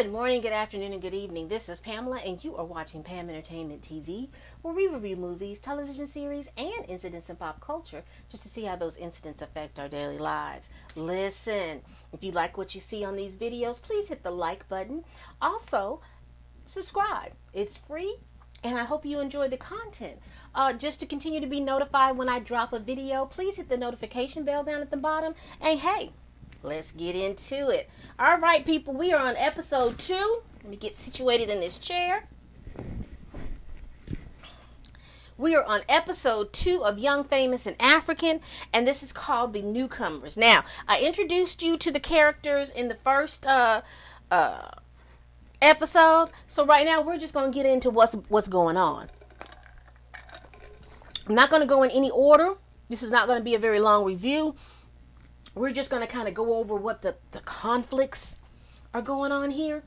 Good morning, good afternoon, and good evening. This is Pamela, and you are watching Pam Entertainment TV, where we review movies, television series, and incidents in pop culture just to see how those incidents affect our daily lives. Listen, if you like what you see on these videos, please hit the like button. Also, subscribe. It's free, and I hope you enjoy the content. Just to continue to be notified when I drop a video, please hit the notification bell down at the bottom. And hey, let's get into it. All right, people, we are on episode 2. Let me get situated in this chair. We are on episode 2 of Young, Famous, and African, and this is called The Newcomers. Now, I introduced you to the characters in the first episode, so right now we're just going to get into what's going on. I'm not going to go in any order. This is not going to be a very long review. We're just going to kind of go over what the conflicts are going on here.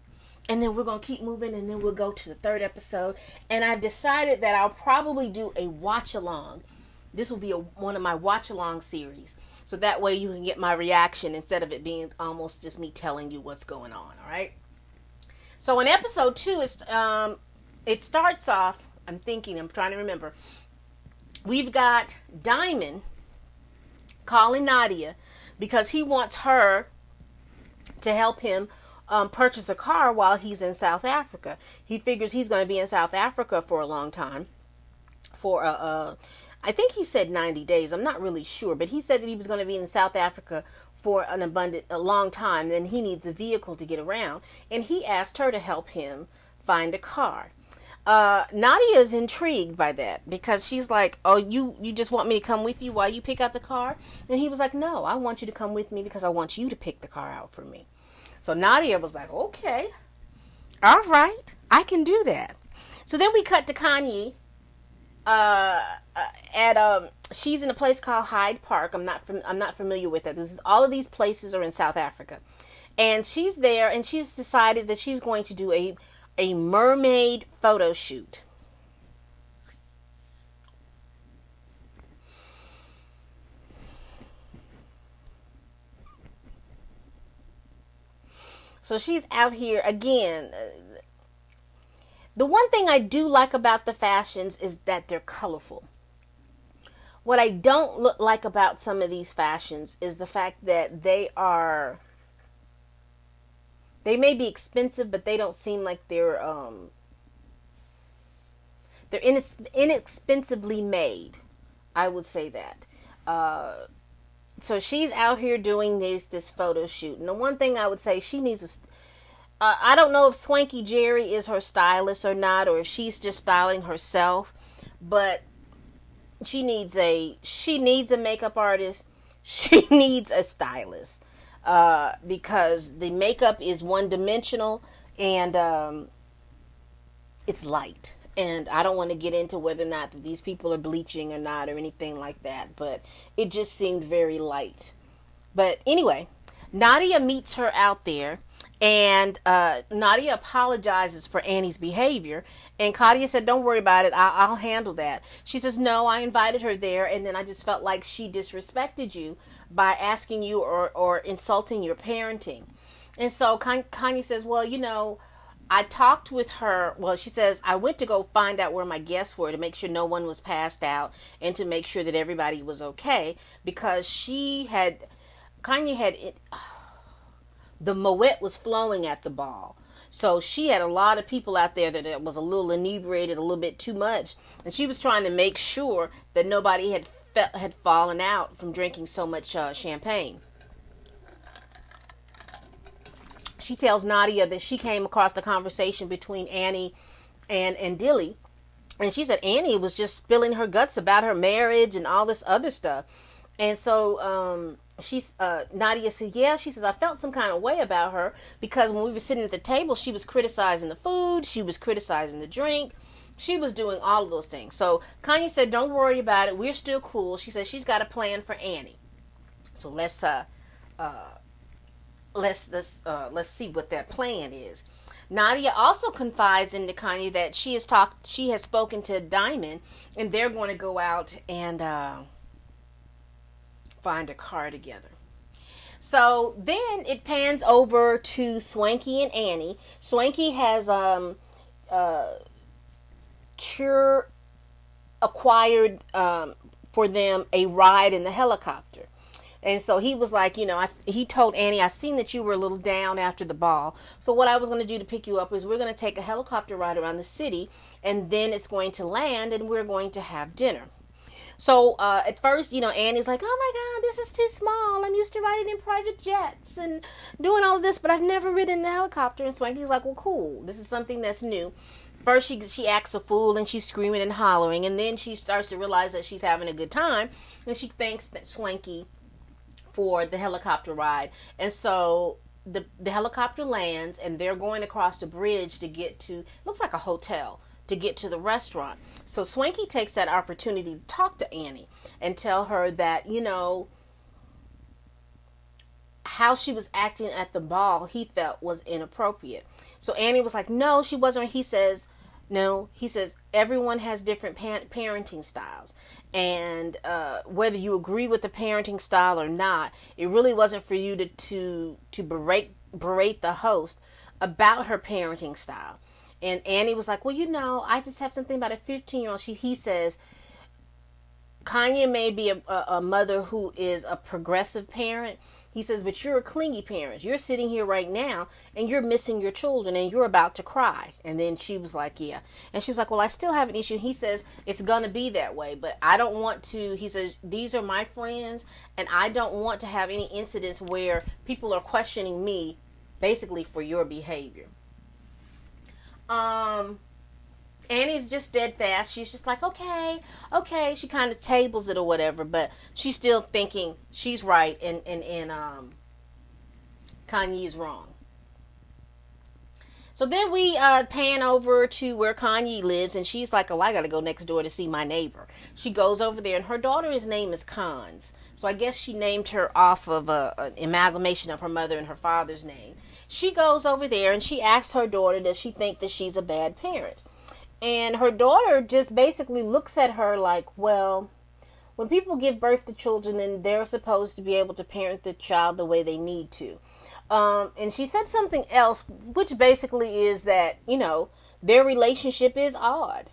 And then we're going to keep moving, and then we'll go to the third episode. And I've decided that I'll probably do a watch-along. This will be one of my watch-along series. So that way you can get my reaction instead of it being almost just me telling you what's going on, all right? So in episode 2, it starts off, I'm trying to remember. We've got Diamond calling Nadia because he wants her to help him purchase a car while he's in South Africa. He figures he's going to be in South Africa for a long time. I think he said 90 days. I'm not really sure, but he said that he was going to be in South Africa for a long time. Then he needs a vehicle to get around, and he asked her to help him find a car. Nadia is intrigued by that because she's like, oh, you just want me to come with you while you pick out the car? And he was like, no, I want you to come with me because I want you to pick the car out for me. So Nadia was like, okay, all right, I can do that. So then we cut to Kanye she's in a place called Hyde Park. I'm not familiar with it. All of these places are in South Africa. And she's there, and she's decided that she's going to do a mermaid photo shoot. So she's out here again. The one thing I do like about the fashions is that they're colorful. What I don't like about some of these fashions is the fact that they may be expensive, but they don't seem like they're inexpensively made. I would say that. So she's out here doing this photo shoot. And the one thing I would say, she needs I don't know if Swanky Jerry is her stylist or not, or if she's just styling herself, but she needs a makeup artist. She needs a stylist. Because the makeup is one-dimensional and it's light. And I don't want to get into whether or not these people are bleaching or not or anything like that. But it just seemed very light. But anyway, Nadia meets her out there. And Nadia apologizes for Annie's behavior. And Kadia said, don't worry about it. I'll handle that. She says, no, I invited her there. And then I just felt like she disrespected you by asking you or insulting your parenting. And so Kanye says, well, I talked with her. Well, she says, I went to go find out where my guests were to make sure no one was passed out and to make sure that everybody was okay. Because Kanye had the Moet was flowing at the ball. So she had a lot of people out there that was a little inebriated, a little bit too much. And she was trying to make sure that nobody had fallen out from drinking so much champagne. She tells Nadia that she came across the conversation between Annie and Dilly. And she said Annie was just spilling her guts about her marriage and all this other stuff. And so Nadia said, yeah, she says, I felt some kind of way about her because when we were sitting at the table, she was criticizing the food. She was criticizing the drink. She was doing all of those things. So Kanye said, don't worry about it. We're still cool. She said she's got a plan for Annie. So let's see what that plan is. Nadia also confides into Kanye that she has spoken to Diamond, and they're going to go out and find a car together. So then it pans over to Swanky and Annie. Swanky has cure acquired for them a ride in the helicopter. And so he was like, he told Annie, I seen that you were a little down after the ball. So what I was going to do to pick you up is we're going to take a helicopter ride around the city, and then it's going to land, and we're going to have dinner. So at first, Annie's like, oh my God, this is too small. I'm used to riding in private jets and doing all of this, but I've never ridden in the helicopter. And Swanky's like, well, cool. This is something that's new. First, she acts a fool and she's screaming and hollering, and then she starts to realize that she's having a good time, and she thanks that Swanky for the helicopter ride. And so the helicopter lands, and they're going across the bridge to get to, looks like a hotel, to get to the restaurant. So Swanky takes that opportunity to talk to Annie and tell her that, how she was acting at the ball, he felt was inappropriate. So Annie was like, no, she wasn't. He says, everyone has different parenting styles. And whether you agree with the parenting style or not, it really wasn't for you to berate the host about her parenting style. And Annie was like, well, I just have something about a 15-year-old. He says, Kanye may be a mother who is a progressive parent. He says, but you're a clingy parent. You're sitting here right now and you're missing your children and you're about to cry. And then she was like, yeah. And she was like, well, I still have an issue. He says, it's going to be that way, but I don't want to. He says, these are my friends and I don't want to have any incidents where people are questioning me basically for your behavior. Annie's just steadfast. She's just like, okay. She kind of tables it or whatever, but she's still thinking she's right and Kanye's wrong. So then we pan over to where Kanye lives, and she's like, oh, I gotta go next door to see my neighbor. She goes over there, and her daughter's name is Cons. So I guess she named her off of an amalgamation of her mother and her father's name. She goes over there, and she asks her daughter, does she think that she's a bad parent? And her daughter just basically looks at her like, well, when people give birth to children, then they're supposed to be able to parent the child the way they need to. And she said something else, which basically is that, their relationship is odd.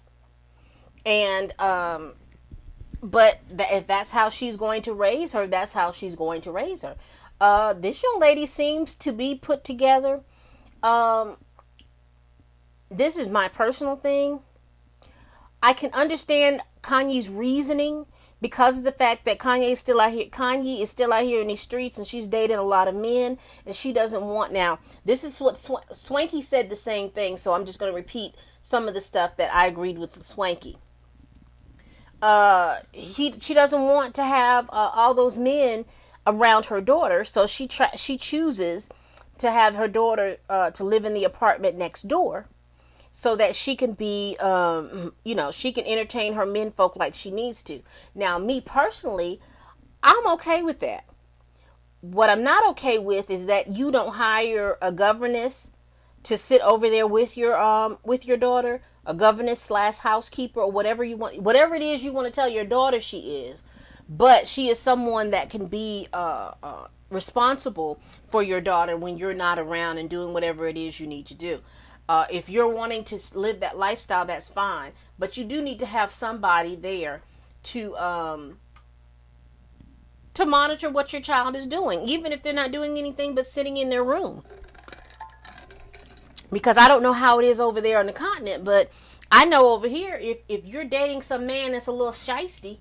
And, but if that's how she's going to raise her, that's how she's going to raise her. This young lady seems to be put together. This is my personal thing. I can understand Kanye's reasoning because of the fact that Kanye is still out here in these streets, and she's dating a lot of men, and she doesn't want. Now, this is what Swanky said the same thing, so I'm just going to repeat some of the stuff that I agreed with Swanky. She doesn't want to have all those men around her daughter, so she chooses to have her daughter to live in the apartment next door, so that she can be, she can entertain her menfolk like she needs to. Now, me personally, I'm okay with that. What I'm not okay with is that you don't hire a governess to sit over there with your daughter, a governess / housekeeper, or whatever you want, whatever it is you want to tell your daughter she is. But she is someone that can be responsible for your daughter when you're not around and doing whatever it is you need to do. If you're wanting to live that lifestyle, that's fine. But you do need to have somebody there to monitor what your child is doing, even if they're not doing anything but sitting in their room. Because I don't know how it is over there on the continent, but I know over here, if you're dating some man that's a little shysty,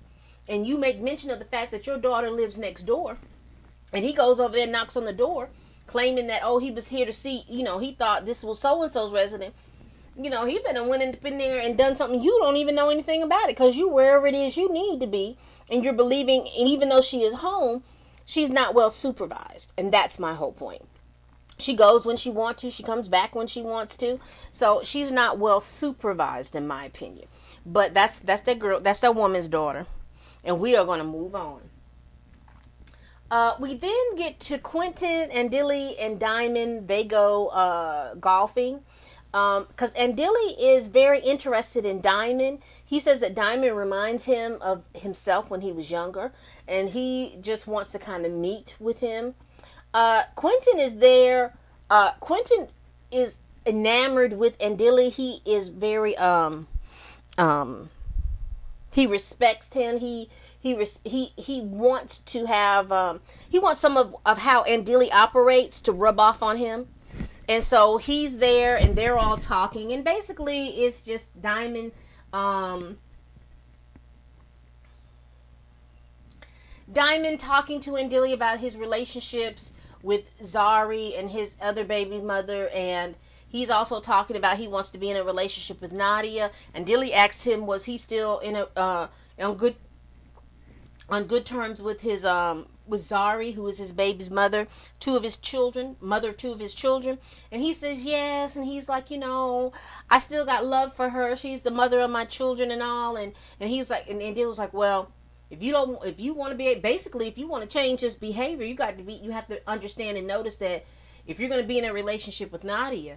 and you make mention of the fact that your daughter lives next door, and he goes over there and knocks on the door, claiming that, he was here to see, he thought this was so-and-so's resident. He been went in there and done something you don't even know anything about it, because you wherever it is you need to be, and you're believing, and even though she is home, she's not well supervised. And that's my whole point. She goes when she wants to, she comes back when she wants to, so she's not well supervised in my opinion. But that's that girl, that's that woman's daughter, and we are going to move on. We then get to Quentin and Dilly and Diamond. They go golfing. And Dilly is very interested in Diamond. He says that Diamond reminds him of himself when he was younger, and he just wants to kind of meet with him. Quentin is there. Quentin is enamored with Andilly. He is very um he respects him. He wants to have he wants some of how Andilly operates to rub off on him. And so he's there and they're all talking, and basically it's just Diamond talking to Andilly about his relationships with Zari and his other baby mother, and he's also talking about he wants to be in a relationship with Nadia. And Dilly asks him, was he still in a on good terms with his with Zari, who is his baby's mother, mother of two of his children. And he says yes, and he's like, I still got love for her. She's the mother of my children and all. And he was like, and Dilly was like, well, if you want to be, basically, if you want to change his behavior, you have to understand and notice that if you're going to be in a relationship with Nadia,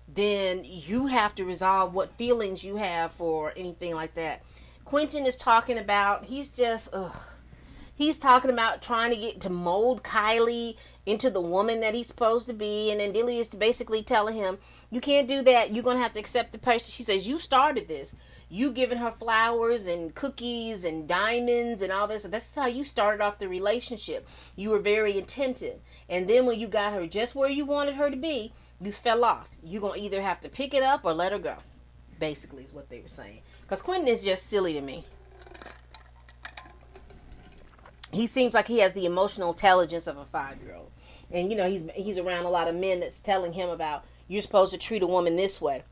then you have to resolve what feelings you have for anything like that. Quentin is talking about, he's talking about trying to get to mold Kylie into the woman that he's supposed to be. And then Dilly is basically telling him, you can't do that. You're going to have to accept the person. She says, you started this. You giving her flowers and cookies and diamonds and all this. That's how you started off the relationship. You were very attentive. And then when you got her just where you wanted her to be, you fell off. You're going to either have to pick it up or let her go. Basically is what they were saying. Because Quentin is just silly to me. He seems like he has the emotional intelligence of a 5-year-old. And, he's around a lot of men that's telling him about, you're supposed to treat a woman this way.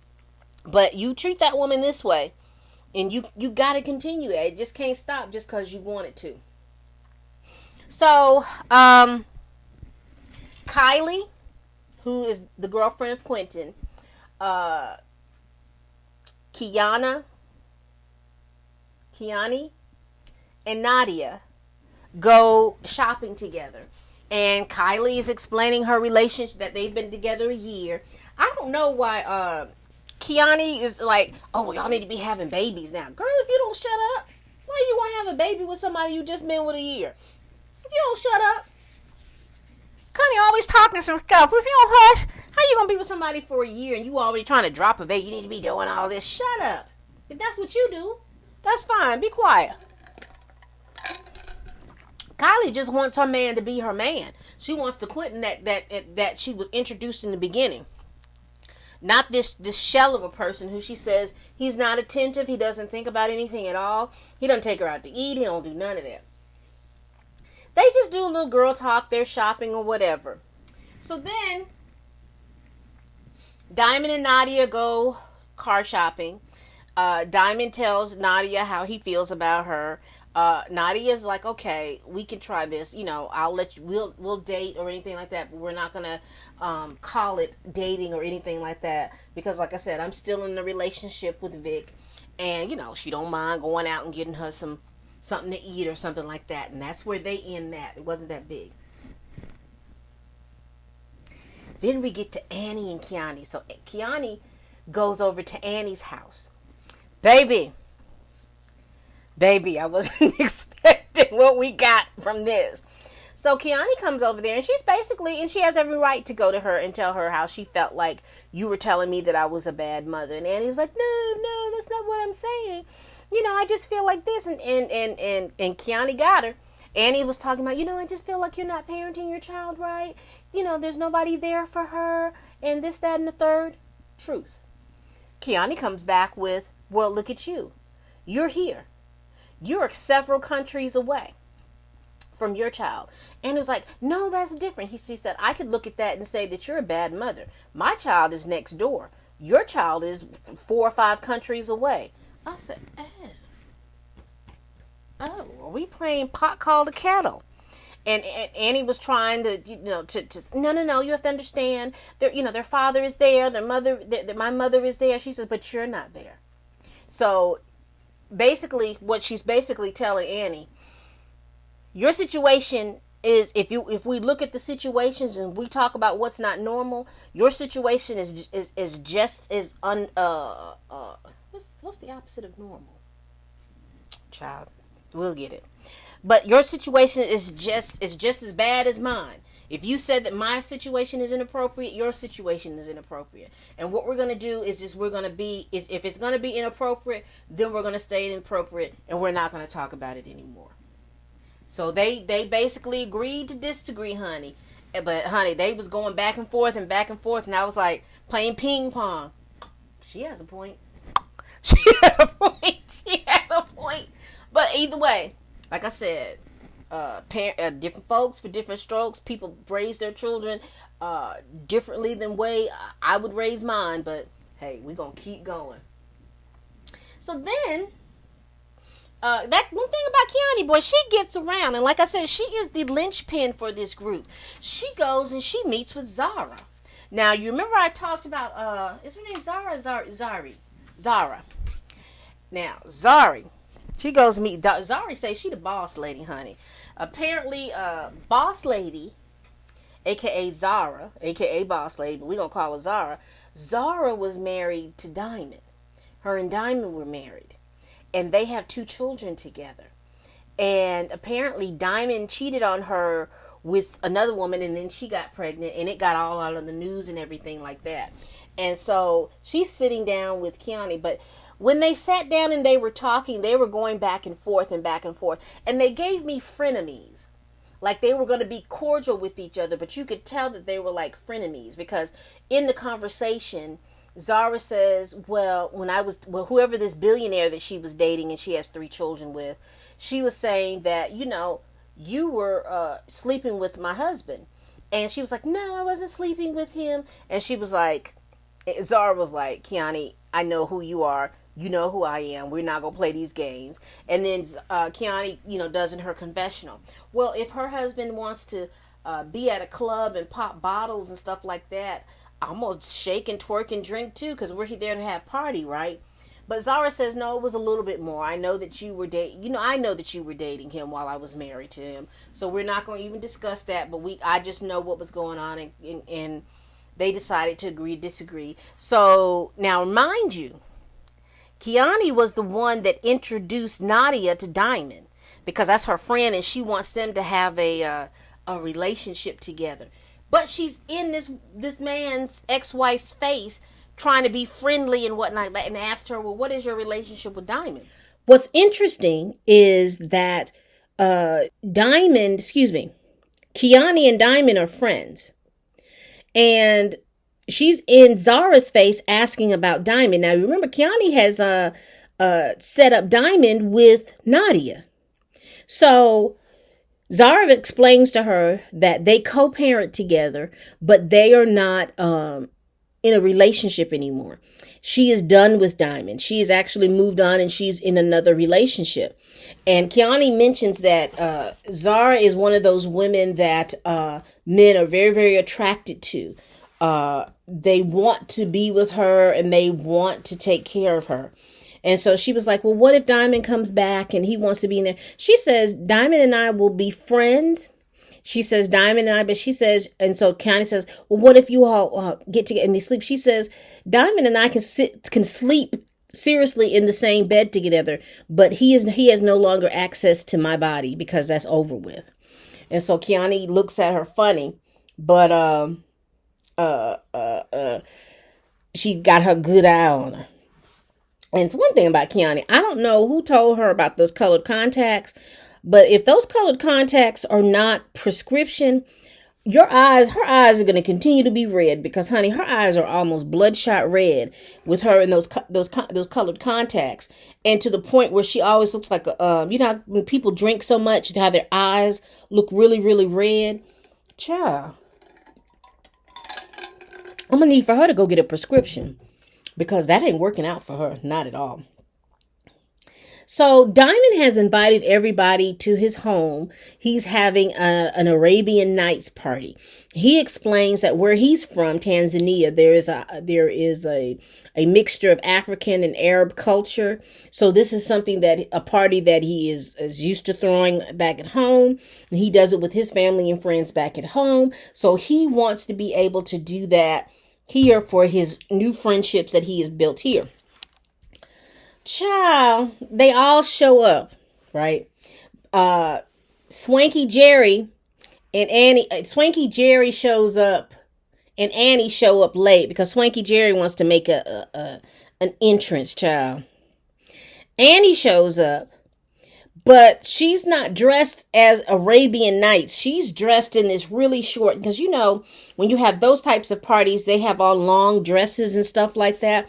But you treat that woman this way, and you got to continue it. It just can't stop just because you want it to. So, Kylie, who is the girlfriend of Quentin, Kiani, and Nadia go shopping together. And Kylie is explaining her relationship, that they've been together a year. I don't know why Kiani is like, oh, well, y'all need to be having babies now. Girl, if you don't shut up, why you want to have a baby with somebody you just been with a year? If you don't shut up. Connie always talking some stuff. If you don't hush, how you going to be with somebody for a year and you already trying to drop a baby? You need to be doing all this. Shut up. If that's what you do, that's fine. Be quiet. Kylie just wants her man to be her man. She wants the Quentin that she was introduced in the beginning. Not this shell of a person who she says he's not attentive. He doesn't think about anything at all. He doesn't take her out to eat. He don't do none of that. They just do a little girl talk. They're shopping or whatever. So then Diamond and Nadia go car shopping. Diamond tells Nadia how he feels about her. Nadia's like, okay, we can try this. I'll let you. We'll date or anything like that, but we're not gonna call it dating or anything like that because, like I said, I'm still in a relationship with Vic, and she don't mind going out and getting her something to eat or something like that, and that's where they end that. It wasn't that big. Then we get to Annie and Kiani. So Kiani goes over to Annie's house. Baby, I wasn't expecting what we got from this. So Kiani comes over there, and she has every right to go to her and tell her how she felt like you were telling me that I was a bad mother. And Annie was like, no, that's not what I'm saying. I just feel like this. And Kiani got her. Annie was talking about, I just feel like you're not parenting your child right. There's nobody there for her, and this, that, and the third. Truth. Kiani comes back with, well, look at you. You're here. You're several countries away from your child. And it was like, no, that's different. He said, I could look at that and say that you're a bad mother. My child is next door. Your child is 4 or 5 countries away. I said, oh, are we playing pot call the kettle? And Annie was trying to, no, you have to understand. Their father is there. Their mother, my mother is there. She says, but you're not there. So basically, what she's basically telling Annie, your situation is, if we look at the situations and we talk about what's not normal, your situation is just as what's the opposite of normal? Child, we'll get it. But your situation is just as bad as mine. If you said that my situation is inappropriate, your situation is inappropriate. And what we're going to do is just we're going to be, is if it's going to be inappropriate, then we're going to stay inappropriate and we're not going to talk about it anymore. So they basically agreed to disagree, honey. But honey, they was going back and forth and back and forth, and I was like playing ping pong. She has a point. She has a point. She has a point. But either way, like I said, different folks for different strokes. People raise their children differently than way I would raise mine. But hey, we gonna keep going. So then, that one thing about Kiani, boy, she gets around, and like I said, she is the linchpin for this group. She goes and she meets with Zara. Now, you remember I talked about is her name Zara or Zari? Zara. Now, Zari, she goes to meet Zari. Say she the boss lady, honey. Apparently, boss lady, aka Zara, aka boss lady, but we gonna call her Zara. Zara was married to Diamond. Her and Diamond were married, and they have 2 children together. And apparently, Diamond cheated on her with another woman, and then she got pregnant, and it got all out of the news and everything like that. And so she's sitting down with Kiani, but when they sat down and they were talking, they were going back and forth and back and forth. And they gave me frenemies. Like they were going to be cordial with each other, but you could tell that they were like frenemies because in the conversation, Zara says, well, whoever this billionaire that she was dating and she has 3 children with, she was saying that, you were sleeping with my husband. And she was like, no, I wasn't sleeping with him. And she was like, Zara was like, Kiani, I know who you are. You know who I am. We're not going to play these games. And then Kiani, does in her confessional. Well, if her husband wants to be at a club and pop bottles and stuff like that, I'm going to shake and twerk and drink too because we're there to have party, right? But Zara says, no, it was a little bit more. I know that you were I know that you were dating him while I was married to him. So we're not going to even discuss that. But I just know what was going on. And they decided to agree, disagree. So now, mind you, Kiani was the one that introduced Nadia to Diamond because that's her friend and she wants them to have a relationship together. But she's in this man's ex-wife's face trying to be friendly and whatnot, and asked her, well, what is your relationship with Diamond? What's interesting is that Kiani and Diamond are friends. And she's in Zara's face asking about Diamond. Now, remember, Kiani has set up Diamond with Nadia. So Zara explains to her that they co-parent together, but they are not in a relationship anymore. She is done with Diamond. She has actually moved on and she's in another relationship. And Kiani mentions that Zara is one of those women that men are very, very attracted to. They want to be with her and they want to take care of her. And so she was like, well, what if Diamond comes back and he wants to be in there? She says, Diamond and I will be friends. She says, Diamond and I, but she says, and so Kiani says, well, what if you all get together and they sleep? She says, Diamond and I can sleep seriously in the same bed together, but he has no longer access to my body because that's over with. And so Kiani looks at her funny, but she got her good eye on her. And it's one thing about Kiani, I don't know who told her about those colored contacts, but if those colored contacts are not prescription, her eyes are going to continue to be red because, honey, her eyes are almost bloodshot red with her in those colored contacts, and to the point where she always looks like when people drink so much, how their eyes look really, really red. Child, I'm gonna need for her to go get a prescription because that ain't working out for her, not at all. So Diamond has invited everybody to his home. He's having an Arabian Nights party. He explains that where he's from, Tanzania, there is a mixture of African and Arab culture. So this is a party that he is used to throwing back at home. And he does it with his family and friends back at home. So he wants to be able to do that here for his new friendships that he has built here. Child, they all show up, right? Swanky Jerry And Annie, Swanky Jerry shows up, and Annie show up late because Swanky Jerry wants to make an entrance. Child, Annie shows up, but she's not dressed as Arabian Nights. She's dressed in this really short, because you know, when you have those types of parties, they have all long dresses and stuff like that.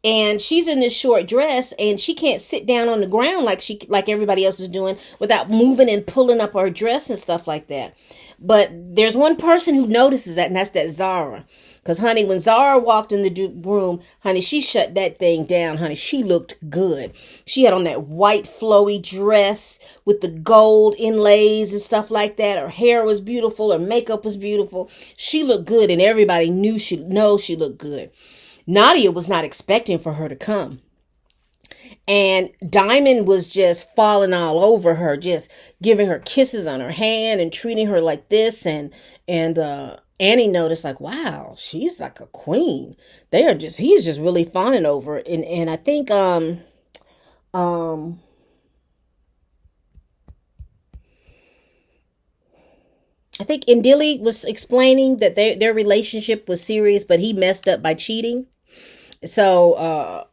And she's in this short dress, and she can't sit down on the ground like everybody else is doing without moving and pulling up her dress and stuff like that. But there's one person who notices that, and that's that Zara. Because, honey, when Zara walked in the room, honey, she shut that thing down, honey. She looked good. She had on that white flowy dress with the gold inlays and stuff like that. Her hair was beautiful. Her makeup was beautiful. She looked good, and everybody knew she looked good. Nadia was not expecting for her to come. And Diamond was just falling all over her, just giving her kisses on her hand and treating her like this. And Annie noticed, like, wow, she's like a queen. He's just really fawning over her. And I think Indili was explaining that their relationship was serious, but he messed up by cheating. So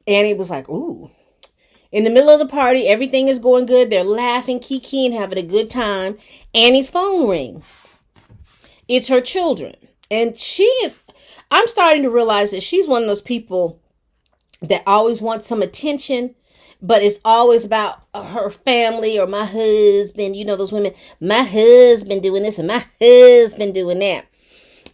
Annie was like, ooh. In the middle of the party, everything is going good. They're laughing, kikiing, having a good time. Annie's phone ring. It's her children. And I'm starting to realize that she's one of those people that always wants some attention, but it's always about her family or my husband. You know, those women, my husband doing this and my husband doing that.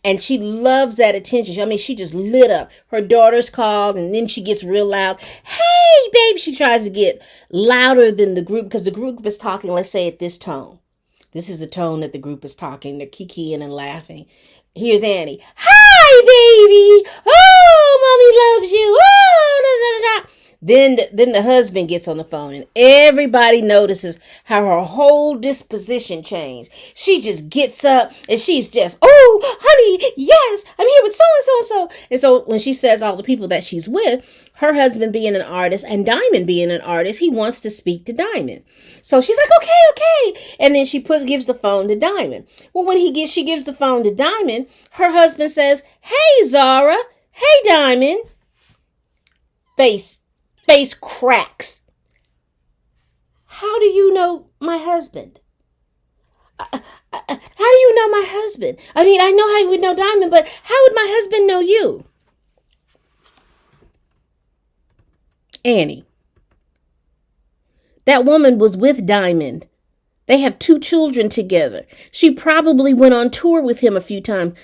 And she loves that attention. I mean, she just lit up. Her daughter's called, and then she gets real loud. Hey, baby. She tries to get louder than the group, because the group is talking, let's say, at this tone. This is the tone that the group is talking. They're kikiing and laughing. Here's Annie. Hi, baby. Oh, mommy loves you. Oh, da, da, da. Then the husband gets on the phone, and everybody notices how her whole disposition changed. She just gets up and she's just, oh, honey, yes, I'm here with so and so and so. And so when she says all the people that she's with, her husband being an artist and Diamond being an artist, he wants to speak to Diamond. So she's like, okay. And then she gives the phone to Diamond. Well, when she gives the phone to Diamond, her husband says, hey, Zara. Hey, Diamond. Face cracks. How do you know my husband? How do you know my husband? I mean, I know how you would know Diamond, but how would my husband know you? Annie. That woman was with Diamond. They have 2 children together. She probably went on tour with him a few times.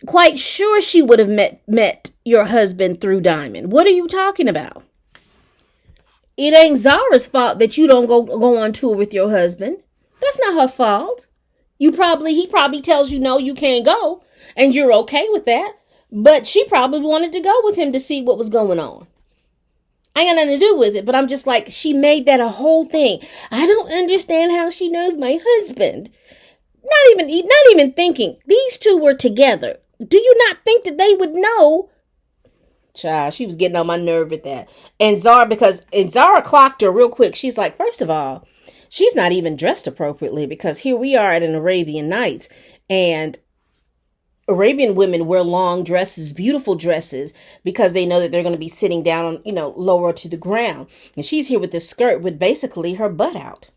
Quite sure she would have met your husband through Diamond. What are you talking about? It ain't Zara's fault that you don't go on tour with your husband. That's not her fault. He probably tells you no, you can't go, and you're okay with that. But she probably wanted to go with him to see what was going on. I ain't got nothing to do with it, but I'm just like, she made that a whole thing. I don't understand how she knows my husband. Not even thinking. These 2 were together. Do you not think that they would know? Child, she was getting on my nerve at that. And Zara clocked her real quick. She's like, first of all, she's not even dressed appropriately, because here we are at an Arabian Nights, and Arabian women wear long dresses, beautiful dresses, because they know that they're going to be sitting down, lower to the ground. And she's here with this skirt with basically her butt out.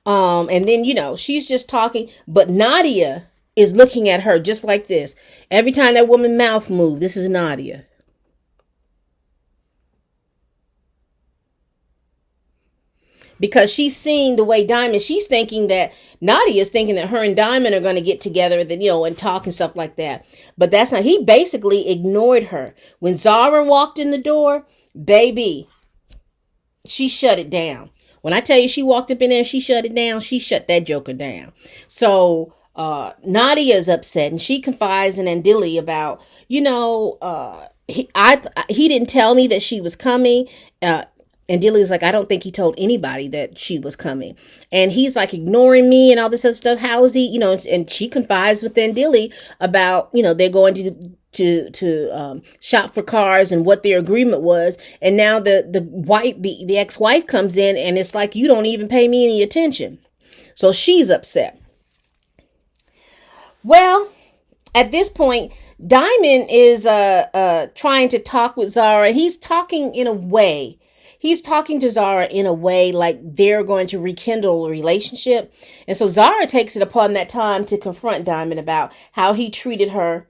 And then, she's just talking, but Nadia is looking at her just like this. Every time that woman's mouth moves, this is Nadia. Because she's seeing the way Diamond, Nadia is thinking that her and Diamond are going to get together, and talk and stuff like that. But that's not, he basically ignored her. When Zara walked in the door, baby, she shut it down. When I tell you she walked up in there and she shut it down, she shut that joker down. So, Nadia is upset, and she confides in Andili about, he didn't tell me that she was coming. And Dilly's like, I don't think he told anybody that she was coming. And he's like ignoring me and all this other stuff. How is he, and she confides with Dilly about, they're going to shop for cars and what their agreement was. And now the ex-wife comes in, and it's like, you don't even pay me any attention. So she's upset. Well, at this point, Diamond is trying to talk with Zara. He's talking in a way. He's talking to Zara in a way like they're going to rekindle a relationship. And so Zara takes it upon that time to confront Diamond about how he treated her,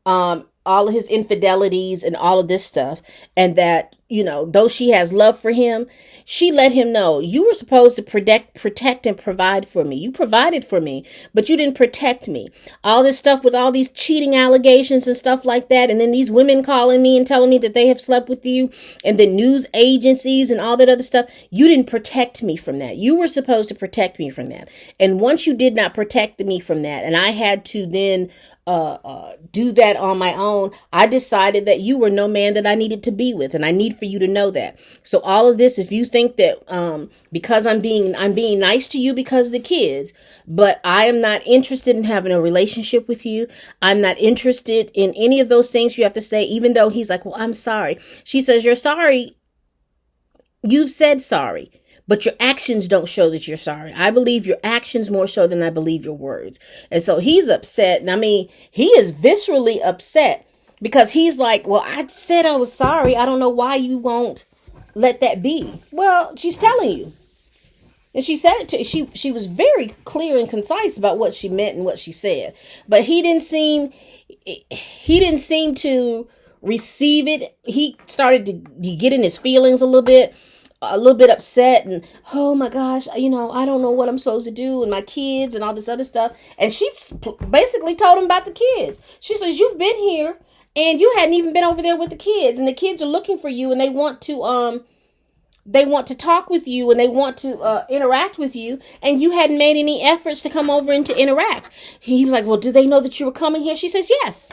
all of his infidelities and all of this stuff. And that, though she has love for him, she let him know, you were supposed to protect and provide for me. You provided for me, but you didn't protect me. All this stuff with all these cheating allegations and stuff like that. And then these women calling me and telling me that they have slept with you, and the news agencies and all that other stuff. You didn't protect me from that. You were supposed to protect me from that. And once you did not protect me from that, and I had to then do that on my own, I decided that you were no man that I needed to be with, and I need for you to know that. So all of this, if you think that because I'm being nice to you because of the kids, but I am not interested in having a relationship with you. I'm not interested in any of those things you have to say, even though he's like, well, I'm sorry. She says, you're sorry. You've said sorry, but your actions don't show that you're sorry. I believe your actions more so than I believe your words. And so he's upset. And I mean, he is viscerally upset because he's like, well, I said I was sorry. I don't know why you won't let that be. Well, she's telling you. And she said it to she was very clear and concise about what she meant and what she said. But he didn't seem to receive it. He started to get in his feelings a little bit upset, and oh my gosh, I don't know what I'm supposed to do, and my kids and all this other stuff. And she basically told him about the kids. She says, you've been here and you hadn't even been over there with the kids, and the kids are looking for you, and they want to talk with you, and they want to interact with you, and you hadn't made any efforts to come over and to interact. He was like, well, did they know that you were coming here? She says, yes.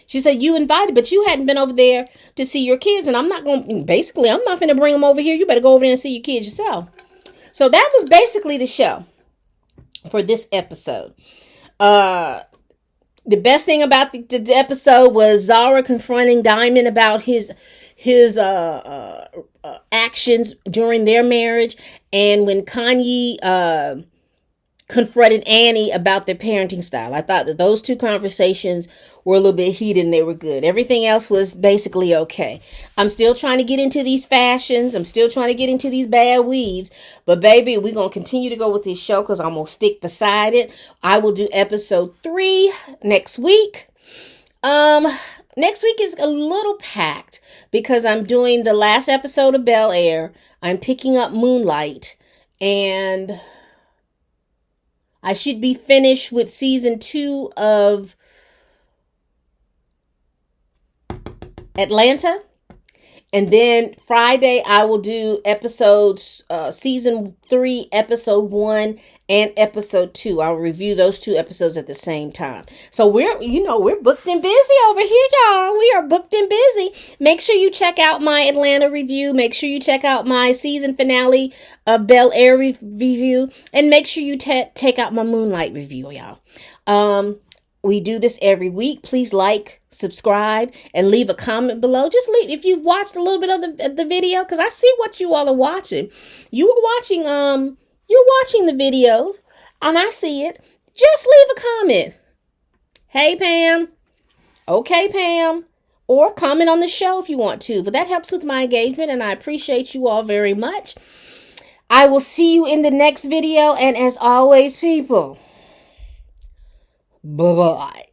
She said, you invited, but you hadn't been over there to see your kids. And I'm not going to bring them over here. You better go over there and see your kids yourself. So that was basically the show for this episode. The best thing about the episode was Zara confronting Diamond about his actions during their marriage. And when Kanye confronted Annie about their parenting style. I thought that those two conversations were a little bit heated and they were good. Everything else was basically okay. I'm still trying to get into these fashions. I'm still trying to get into these bad weaves. But baby, we're going to continue to go with this show because I'm going to stick beside it. I will do episode 3 next week. Next week is a little packed because I'm doing the last episode of Bel Air. I'm picking up Moonlight, and I should be finished with season 2 of Atlanta. And then Friday, I will do season 3, episode 1 and episode 2. I'll review those 2 episodes at the same time. So we're booked and busy over here, y'all. We are booked and busy. Make sure you check out my Atlanta review. Make sure you check out my season finale of Bel Air review. And make sure you take out my Moonlight review, y'all. We do this every week. Please like, subscribe, and leave a comment below. Just leave if you've watched a little bit of the video, because I see what you all are watching. You're watching the videos, and I see it. Just leave a comment. Hey, Pam. Okay, Pam. Or comment on the show if you want to. But that helps with my engagement, and I appreciate you all very much. I will see you in the next video, and as always, people, bye-bye.